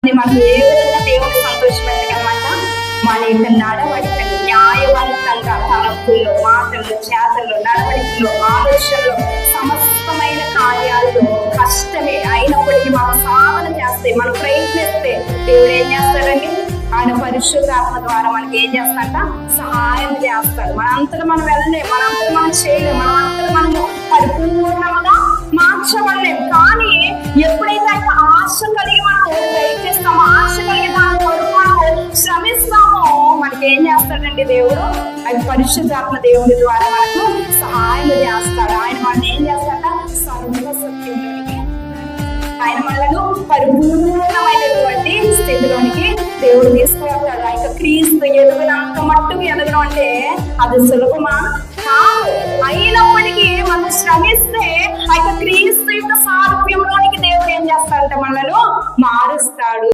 మనం ఏ విధంగా దేవుని సంతోషపెట్టగలమంట? మన యొక్క నడవడికలు న్యాయవంతంగా తలంపుల్లో, మాటల్లో, చేతల్లో, నడవడికల్లో, ఆలోచనలో, సమస్తమైన కార్యాల్లో కష్టమే అయినప్పటికీ మనం సాధన చేస్తే, మనం ప్రయత్నిస్తే దేవుడు ఏం చేస్తాడండి? ఆయన పరిశుద్ధాత్మ ద్వారా మనకి ఏం చేస్తాడంట? సహాయం చేస్తాడు. మనంతటా మనం వెళ్ళలేం, మనంతటా మనం చేయలేం, మనంతటా మనము పరిపూర్ణంగా మార్చబడలేం. కానీ ఎప్పుడైతే ఆయన ఆశ కలిగి మనం ప్రయత్నిస్తామో, ఆశ కలిగి దాని కొరకు మనం శ్రమిస్తామో, మనకి ఏం చేస్తాడండి దేవుడు? ఆయన పరిశుద్ధాత్మ దేవుడి ద్వారా మనకు సహాయం చేస్తాడు. ఆయన మనల్ని ఏం చేస్తాడ? సర్వసత్యంలోనికి, ఆయన మనలను పరిపూర్ణమైనటువంటి స్థితిలోనికి దేవుడు తీసుకువస్తాడు. ఆయన క్రీస్తు ఎదుగునంత మట్టుకు ఎదగడం అంటే అది సులభమా? కాదు. అయినప్పటికీ మనం శ్రమిస్తే ఆయన క్రీస్తు యొక్క సారూప్యంలోనికి దేవుడు ఏం చేస్తాడంటే మనలను